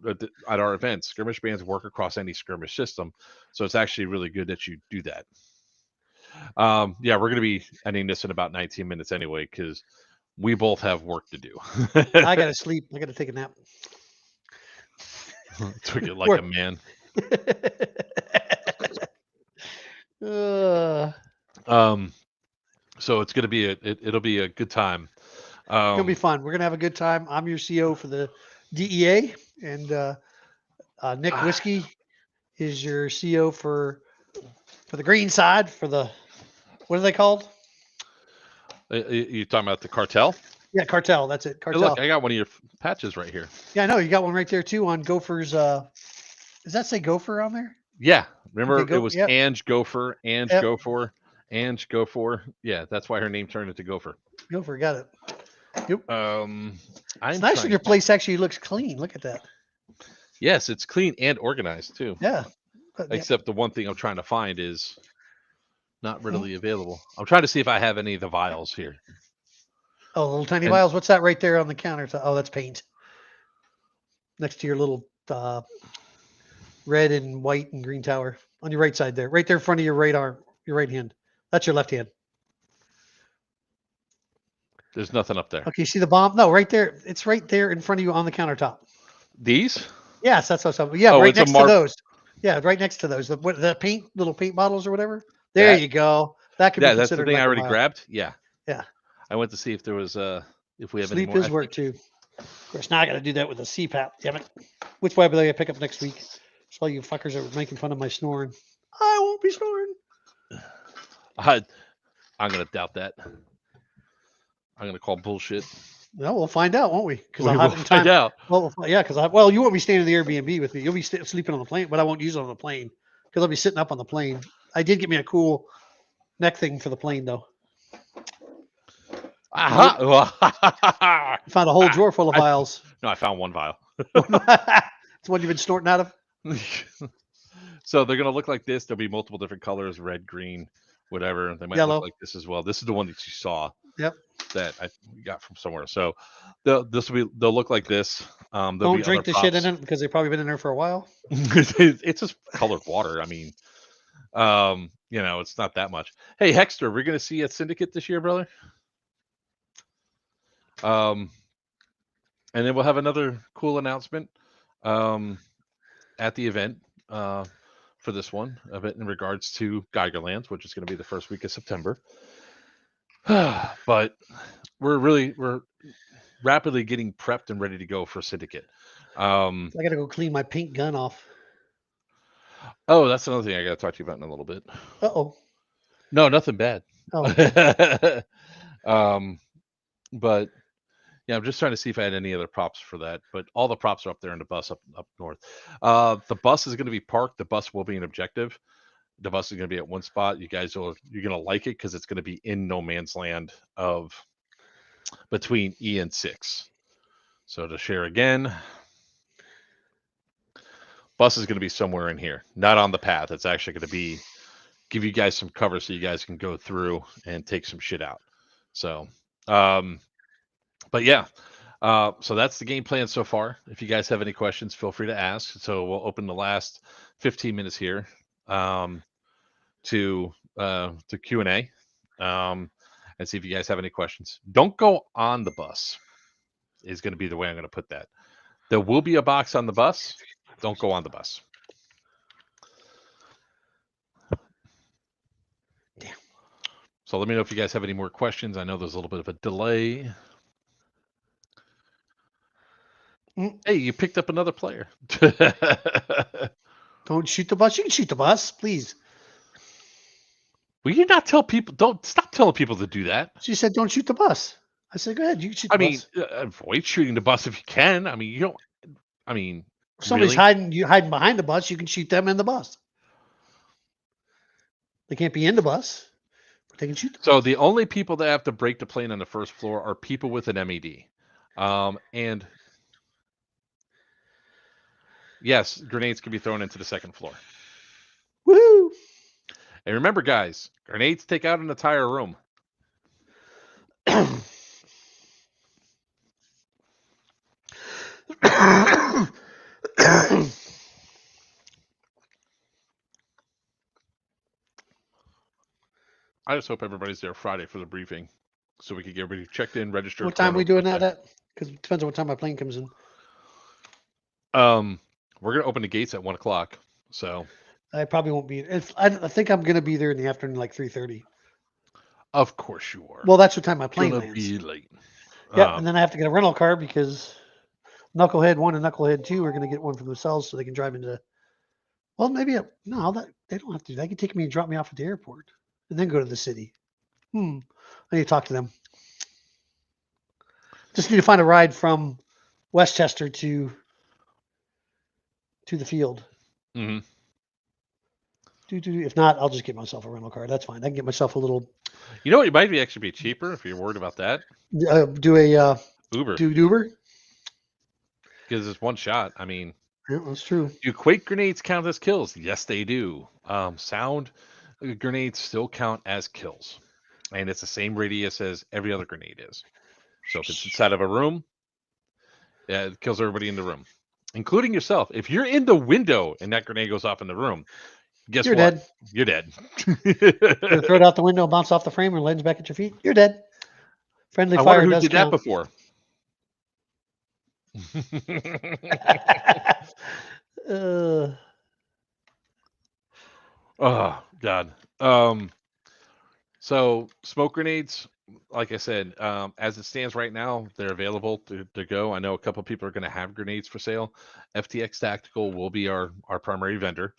at our events, skirmish bands work across any skirmish system. So it's actually really good that you do that. Yeah, we're going to be ending this in about 19 minutes anyway, because we both have work to do. I gotta sleep. I gotta take a nap. Took it like a man. So it's going to be it'll be a good time. It's gonna be fun. We're gonna have a good time. I'm your CO for the DEA, and Nick Whiskey is your CO for the green side. For the what are they called? You talking about the cartel? Yeah, cartel. That's it. Hey, Cartel. look, I got one of your patches right here. Yeah, I know you got one right there too on Gopher's. Does that say Gopher on there? Yeah, remember Okay, it was yep. Ange Gopher, Ange Yep. Gopher, Ange Gopher. Yeah, that's why her name turned into Gopher. Gopher, got it. Yep. It's nice when your place actually looks clean. Look at that. Yes, it's clean and organized too. Yeah. Except the one thing I'm trying to find is not readily available. I'm trying to see if I have any of the vials here. Oh, little tiny vials. What's that right there on the counter? Oh, that's paint. Next to your little red and white and green tower on your right side there, right there in front of your right arm, your right hand. That's your left hand. There's nothing up there. Okay, see the bomb? No, right there. It's right there in front of you on the countertop. These? Yes, that's what I'm. Yeah, right next to those. Yeah, right next to those. The paint, little paint bottles or whatever. There you go. That could be considered. That's the thing like I already grabbed. Yeah. Yeah. I went to see if there was if we have Sleep any more. is work too. Of course, now I got to do that with a CPAP. Damn it. Which way will I pick up next week? So all you fuckers are making fun of my snoring. I won't be snoring. I'm gonna doubt that. I'm gonna call bullshit. No, we'll find out, won't we? Because I'll have find out. Well, yeah, because you won't be staying in the Airbnb with me. You'll be sleeping on the plane, but I won't use it on the plane because I'll be sitting up on the plane. I did get me a cool neck thing for the plane though. I found a whole drawer full of vials. I found one vial. It's one you've been snorting out of. So they're gonna look like this. There'll be multiple different colors: red, green, whatever. They might look like this as well. This is the one that you saw. Yep. That I got from somewhere. So they'll look like this. Don't drink the shit in it because they've probably been in there for a while. It's just colored water. I mean, it's not that much. Hey, Hexter, we're gonna see you at Syndicate this year, brother. And then we'll have another cool announcement at the event for this one, of it in regards to Geigerlands, which is going to be the first week of September. But we're rapidly getting prepped and ready to go for Syndicate. I got to go clean my pink gun off. Oh, that's another thing I got to talk to you about in a little bit. Uh-oh. No, nothing bad. Oh. But yeah, I'm just trying to see if I had any other props for that. But all the props are up there in the bus up north. The bus is going to be parked. The bus will be an objective. The bus is going to be at one spot. You're going to like it because it's going to be in no man's land of between E and 6. So to share again, bus is going to be somewhere in here, not on the path. It's actually going to give you guys some cover so you guys can go through and take some shit out. So, but yeah, so that's the game plan so far. If you guys have any questions, feel free to ask. So we'll open the last 15 minutes here to Q&A and see if you guys have any questions. Don't go on the bus is going to be the way I'm going to put that. There will be a box on the bus. Don't go on the bus. Damn. So let me know if you guys have any more questions. I know there's a little bit of a delay. Hey, you picked up another player. Don't shoot the bus. You can shoot the bus, please. Will you not tell people? Don't stop telling people to do that. She said, "Don't shoot the bus." I said, "Go ahead. You can shoot the bus." Avoid shooting the bus if you can. I mean, you don't. I mean, if somebody's hiding behind the bus, you can shoot them in the bus. They can't be in the bus, but they can shoot. So the only people that have to break the plane on the first floor are people with an MED, and yes, grenades can be thrown into the second floor. Woo! And remember, guys, grenades take out an entire room. I just hope everybody's there Friday for the briefing, so we can get everybody checked in, registered. What time are we doing that at? Because it depends on what time my plane comes in. We're gonna open the gates at 1:00, so I probably won't be. I think I'm gonna be there in the afternoon, like 3:30. of course you are. Well, that's what time my plane Gonna lands. be late. Yeah, and then I have to get a rental car because Knucklehead 1 and Knucklehead 2 are going to get one for themselves so they can drive into. Well, maybe no, that they don't have to. They can take me and drop me off at the airport and then go to the city. I need to talk to them. Just need to find a ride from Westchester to the field. Mm-hmm. If not, I'll just get myself a rental car. That's fine. I can get myself a little. You know what? It might be actually be cheaper if you're worried about that. Do a Uber. Do Uber. Because it's one shot. I mean, yeah, that's true. Do quake grenades count as kills? Yes, they do. Sound grenades still count as kills, and it's the same radius as every other grenade is. So if it's inside of a room, yeah, it kills everybody in the room, including yourself. If you're in the window and that grenade goes off in the room, guess You're what? dead. You're dead. You throw it out the window, bounce off the frame, and lands back at your feet. You're dead. Friendly I fire wonder who does did count. that before. Oh God. So smoke grenades, like I said, as it stands right now, they're available to go. I know a couple people are going to have grenades for sale. FTX Tactical will be our primary vendor.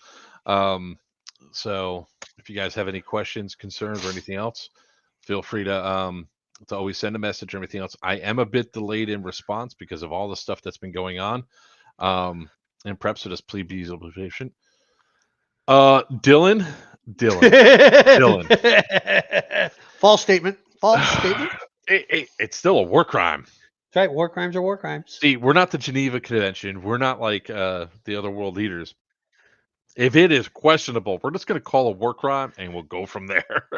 So if you guys have any questions, concerns, or anything else, feel free to always send a message or anything else. I am a bit delayed in response because of all the stuff that's been going on. And prep, so just please be patient. Dylan. False statement. False statement. It's still a war crime. That's right. War crimes are war crimes. See, we're not the Geneva Convention. We're not like the other world leaders. If it is questionable, we're just going to call a war crime and we'll go from there.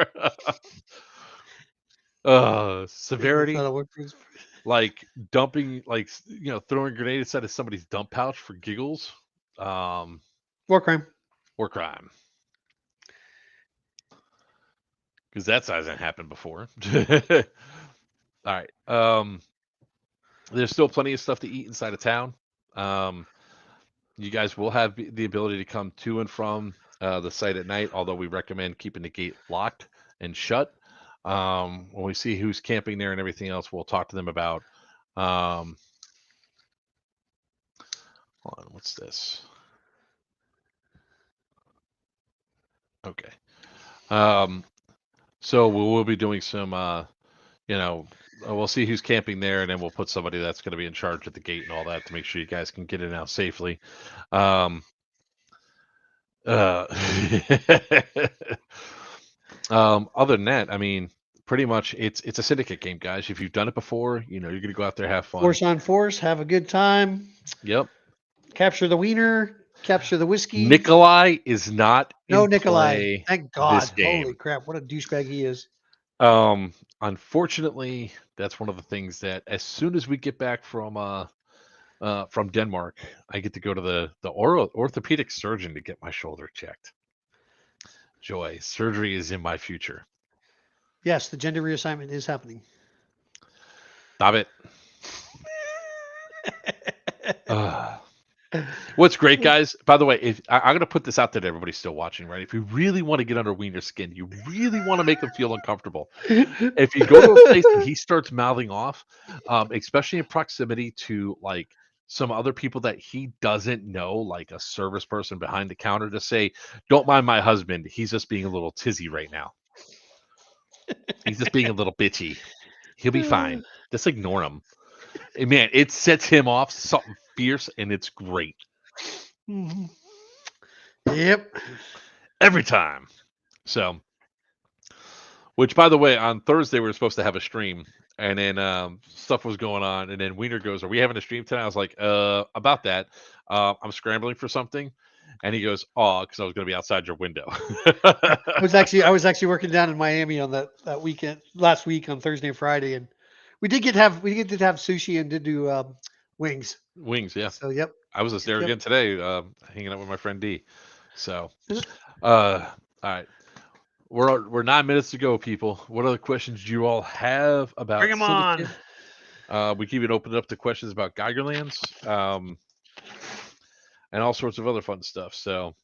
Severity, like dumping, like throwing a grenade inside of somebody's dump pouch for giggles. War crime. War crime. Because that hasn't happened before. All right. There's still plenty of stuff to eat inside of town. You guys will have the ability to come to and from the site at night, although we recommend keeping the gate locked and shut. When we see who's camping there and everything else, we'll talk to them about. Hold on, what's this? Okay. So we'll be doing some, we'll see who's camping there, and then we'll put somebody that's going to be in charge at the gate and all that to make sure you guys can get in and out safely. Other than that, I mean, pretty much it's a syndicate game, guys. If you've done it before, you're going to go out there, have fun. Force on force, have a good time. Yep. Capture the wiener. Capture the whiskey. Nikolai is not no in Nikolai. play. Thank God. This game. Holy crap! What a douchebag he is. Unfortunately, that's one of the things that as soon as we get back from Denmark, I get to go to the orthopedic surgeon to get my shoulder checked. Joy, surgery is in my future. Yes, the gender reassignment is happening. Stop it. What's great, guys, by the way, if I'm going to put this out there to everybody still watching, right? If you really want to get under Wiener's skin, you really want to make him feel uncomfortable. If you go to a place and he starts mouthing off, especially in proximity to like some other people that he doesn't know, like a service person behind the counter, to say, "Don't mind my husband. He's just being a little tizzy right now. He's just being a little bitchy. He'll be fine. Just ignore him." And man, it sets him off something fierce, and it's great. Mm-hmm. Yep. Every time. So, which, by the way, on Thursday we were supposed to have a stream, and then stuff was going on, and then Wiener goes, "Are we having a stream tonight?" I was like, about that. I'm scrambling for something, And he goes, "Oh, because I was going to be outside your window." I was actually working down in Miami on that weekend last week on Thursday and Friday, and we did get to have sushi and did do wings. Wings, yeah. So yep, I was just there yep. again today, hanging out with my friend D. So, yep. all right, we're 9 minutes to go, people. What other questions do you all have Bring about them on. Syndicate? We keep it open up to questions about Geigerlands, and all sorts of other fun stuff. So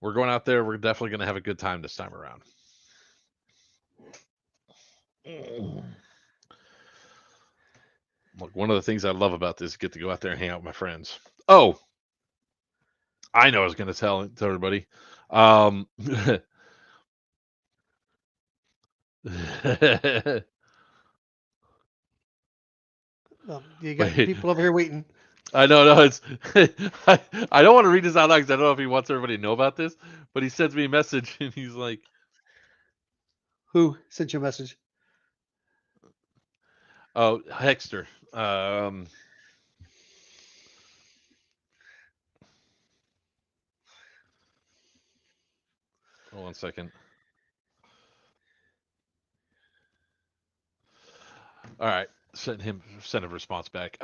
we're going out there. We're definitely going to have a good time this time around. Look, one of the things I love about this is get to go out there and hang out with my friends. Oh, I know I was going to tell everybody. You got Wait, people over here waiting. I know, no, it's. I don't want to read this out loud because I don't know if he wants everybody to know about this, but he sends me a message and he's like, Who sent you a message? "Oh, Hexter, hold on a second. All right, send a response back.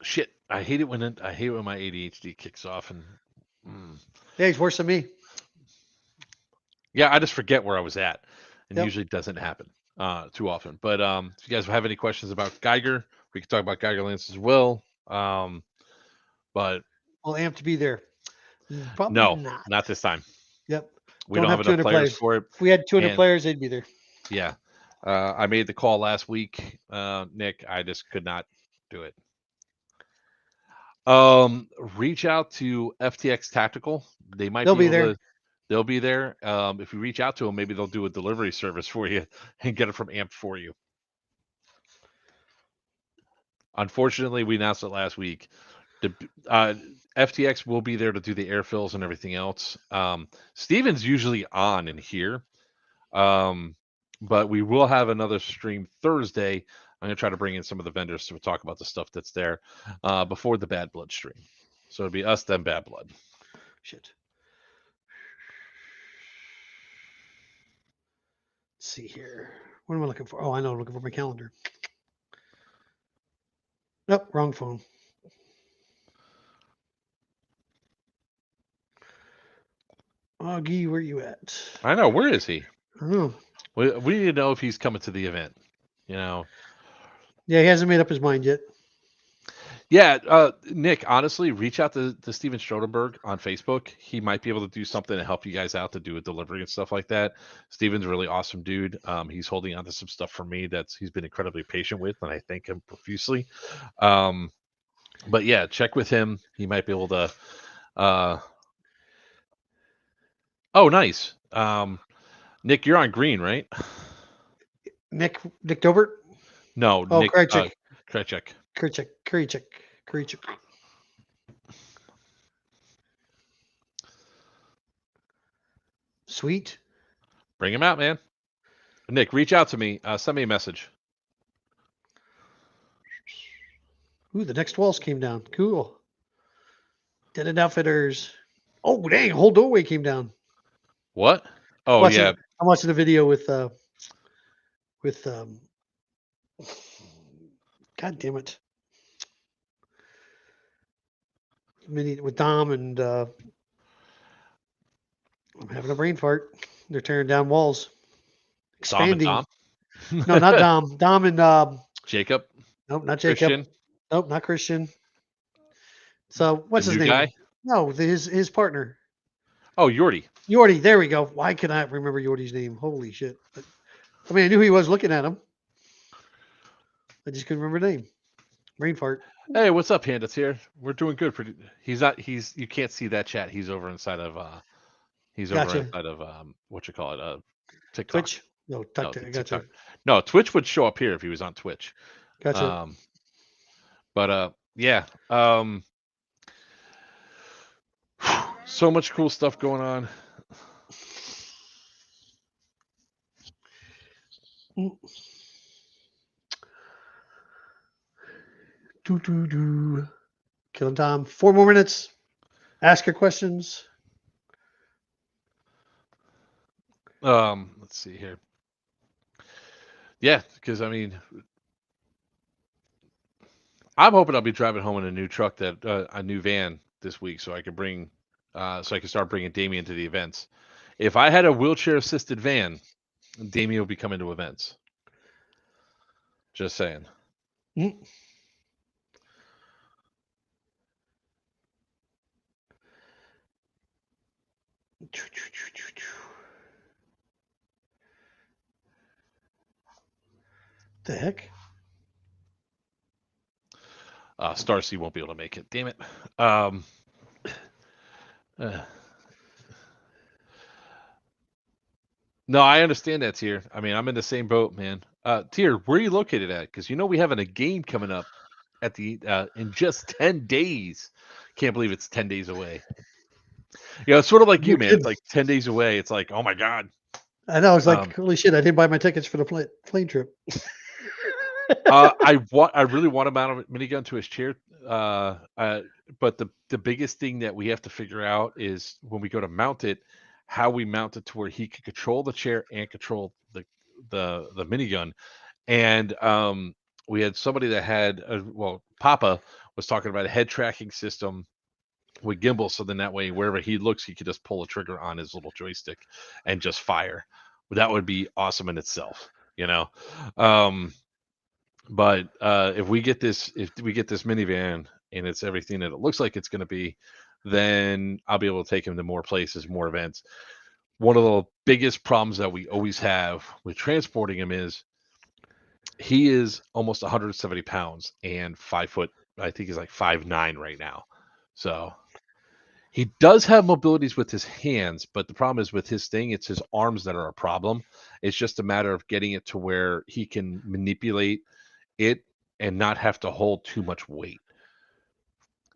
Shit, I hate it when my ADHD kicks off and Yeah, he's worse than me. yeah, I just forget where I was at, and Yep. usually doesn't happen too often. But if you guys have any questions about Geiger, we can talk about Geiger Lance as well. But Well, amped to be there. Probably no, not. not this time. Yep. We Don't don't have have enough 200 players players. for it, If we had 200 and players, they'd be there. yeah, I made the call last week, Nick. I just could not do it. Reach out to FTX Tactical. They might They'll be be able there. to. They'll be there. If you reach out to them, maybe they'll do a delivery service for you and get it from Amp for you. Unfortunately, we announced it last week. The FTX will be there to do the air fills and everything else. Steven's usually on in here, um, but we will have another stream Thursday. I'm going to try to bring in some of the vendors to talk about the stuff that's there before the Bad Blood stream. So it'll be us, then Bad Blood. Shit. Let's see here. What am I looking for? Oh, I know. I'm looking for my calendar. Nope, wrong phone. Augie, where you at? I know. Where is he? I don't know. We need to know if he's coming to the event. You know, Yeah, he hasn't made up his mind yet. yeah, Nick, honestly, reach out to Steven Strodenberg on Facebook. He might be able to do something to help you guys out to do a delivery and stuff like that. Steven's a really awesome dude. He's holding on to some stuff for me he's been incredibly patient with, and I thank him profusely. But yeah, check with him. He might be able to. Oh, nice. Nick, you're on green, right? Nick Dobert? No, Oh, Nick. Krajcik. Krejcik. Krajcik. Sweet. Bring him out, man. Nick, reach out to me. Send me a message. Ooh, the next walls came down. Cool. Dead End Outfitters. Oh, dang, a whole doorway came down. What? Oh yeah, I'm watching the video with God damn it. With Dom and I'm having a brain fart. They're tearing down walls. Dom and Expanding. Dom. No, not Dom. Dom and Jacob. nope, not Jacob. Christian. Nope, not Christian. So what's The his new name? guy. No, his partner. Oh, Yordi. Yordi, there we go. Why can I remember Yordi's name? Holy shit. I mean, I knew he was looking at him. I just couldn't remember the name. Brain fart. Hey, what's up, Panda's here? We're doing good. He's not. You can't see that chat. He's over inside of. Gotcha. What you call it? TikTok. Twitch? No, No, gotcha. TikTok. No, Twitch would show up here if he was on Twitch. Gotcha. Um, but yeah. So much cool stuff going on. Killing time. 4 more minutes. Ask your questions. Let's see here. Yeah, because I mean, I'm hoping I'll be driving home in a new truck that a new van this week, so I can start bringing Damien to the events. If I had a wheelchair assisted van, Damien will be coming to events. Just saying. Mm. The heck? Starcy won't be able to make it. Damn it. Uh, no, I understand that, Tier. I mean, I'm in the same boat, man. Tier, where are you located at? Because you know we have a game coming up at the in just 10 days. Can't believe it's 10 days away. Yeah, it's sort of like No you, man. It's kidding. like 10 days away. It's like, oh my God. I know. It's like, Um, holy shit! I didn't buy my tickets for the plane trip. I really want to mount a minigun to his chair. But the biggest thing that we have to figure out is when we go to mount it, how we mount it to where he can control the chair and control the minigun. And we had somebody that had Papa was talking about a head tracking system with gimbal, so then that way wherever he looks, he could just pull a trigger on his little joystick and just fire. That would be awesome in itself, you know. But if we get this minivan and it's everything that it looks like it's going to be, then I'll be able to take him to more places, more events. One of the biggest problems that we always have with transporting him is he is almost 170 pounds and 5 foot. I think he's like 5'9" right now. So he does have mobilities with his hands, but the problem is with his thing, it's his arms that are a problem. It's just a matter of getting it to where he can manipulate it and not have to hold too much weight.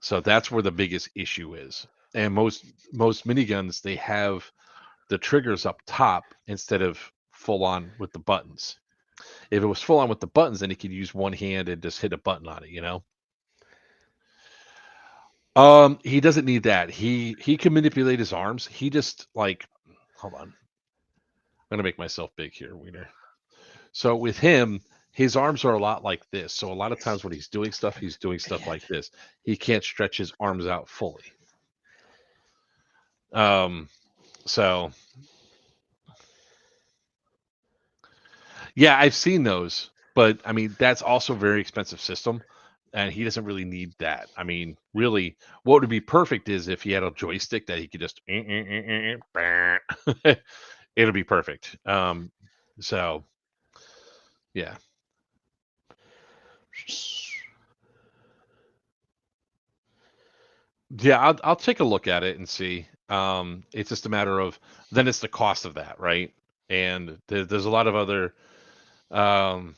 So that's where the biggest issue is. And most miniguns, they have the triggers up top instead of full on with the buttons. If it was full on with the buttons, then he could use one hand and just hit a button on it, you know? He doesn't need that. He can manipulate his arms. He just like hold on. I'm gonna make myself big here, Wiener. So with him, his arms are a lot like this. So a lot of times when he's doing stuff like this. He can't stretch his arms out fully. So yeah, I've seen those, but I mean that's also a very expensive system, and he doesn't really need that. I mean, really, what would be perfect is if he had a joystick that he could just it'll be perfect. So yeah. Yeah, I'll take a look at it and see. It's just a matter of then it's the cost of that, right? And there's a lot of other um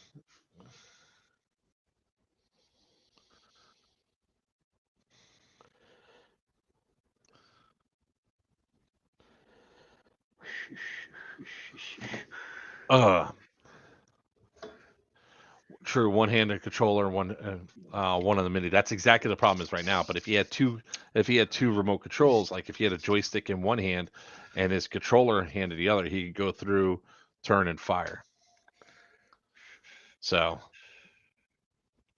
uh true one-handed controller, one on the mini. That's exactly the problem is right now. But if he had two remote controls, like if he had a joystick in one hand and his controller hand in the other, he could go through, turn, and fire. So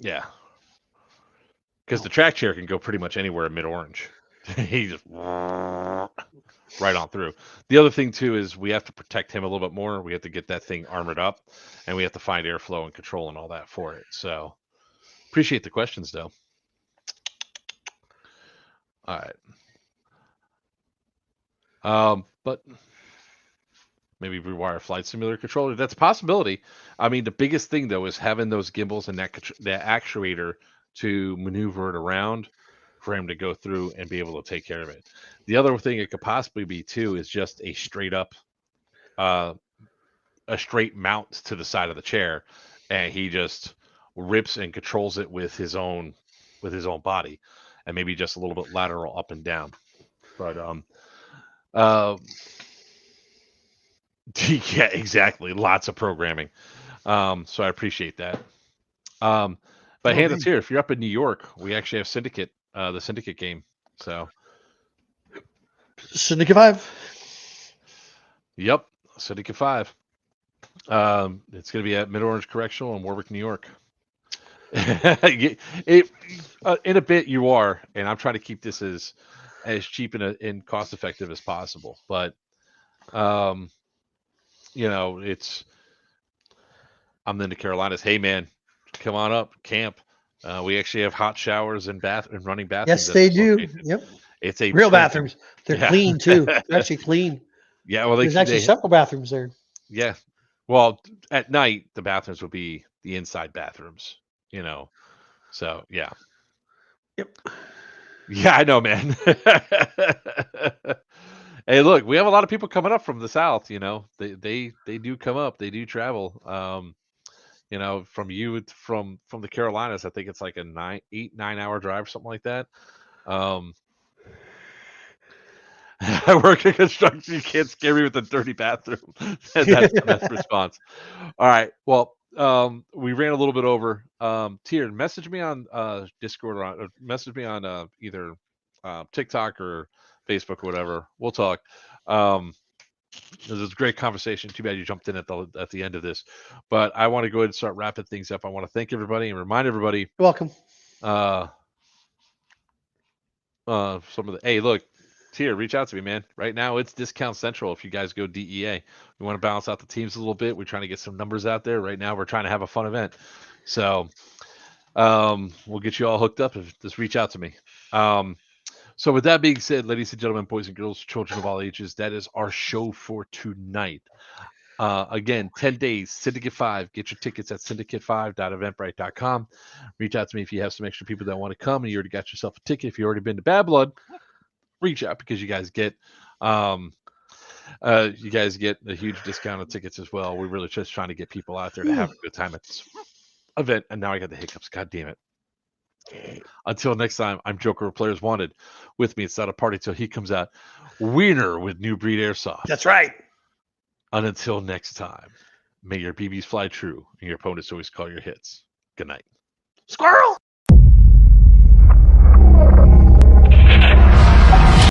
yeah, because the track chair can go pretty much anywhere in Mid Orange. He just right on through. The other thing too is we have to protect him a little bit more. We have to get that thing armored up, and we have to find airflow and control and all that for it. So appreciate the questions though. All right. But maybe rewire flight simulator controller. That's a possibility. I mean, the biggest thing though is having those gimbals and that actuator to maneuver it around for him to go through and be able to take care of it. The other thing it could possibly be too is just a straight up, a straight mount to the side of the chair, and he just rips and controls it with his own body, and maybe just a little bit lateral up and down. But uh, yeah, exactly. Lots of programming. So I appreciate that. But Oh hand it's man. here. If you're up in New York, we actually have Syndicate, the Syndicate game. So Syndicate 5. Yep, Syndicate 5. It's going to be at Mid Orange Correctional in Warwick, New York. In a bit you are, and I'm trying to keep this as cheap and cost effective as possible. But I'm in the Carolinas. Hey man, come on up, camp. We actually have hot showers and running bathrooms. Yes, at they this do. location. Yep. It's a Real 10 bathrooms. They're Yeah. clean too. They're actually clean. Yeah, well, There's actually several bathrooms there. Yeah. Well, at night the bathrooms will be the inside bathrooms, So yeah. Yep. Yeah, I know, man. Hey, look, we have a lot of people coming up from the south. They do come up. They do travel. From from the Carolinas, I think it's like a 9 hour drive, something like that. I work in construction. You can't scare me with a dirty bathroom. That's the best response. All right. Well, we ran a little bit over. Tier, message me on Discord or message me on either TikTok or Facebook or whatever. We'll talk. This was a great conversation. Too bad you jumped in at the end of this, but I want to go ahead and start wrapping things up. I want to thank everybody and remind everybody. You're welcome. Some of the hey, look, Tier, reach out to me, man. Right now it's discount central. If you guys go DEA, we want to balance out the teams a little bit. We're trying to get some numbers out there. Right now, we're trying to have a fun event. So, we'll get you all hooked up. Just reach out to me. So with that being said, ladies and gentlemen, boys and girls, children of all ages, that is our show for tonight. Again, 10 days, Syndicate 5. Get your tickets at syndicate5.eventbrite.com. Reach out to me if you have some extra people that want to come and you already got yourself a ticket. If you've already been to Bad Blood, reach out because you guys get a huge discount on tickets as well. We're really just trying to get people out there to have a good time at this event. And now I got the hiccups. God damn it. Until next time, I'm Joker of Players Wanted. With me, it's not a party till he comes out. Wiener with New Breed Airsoft. That's right. And until next time, may your BBs fly true and your opponents always call your hits. Good night. Squirrel!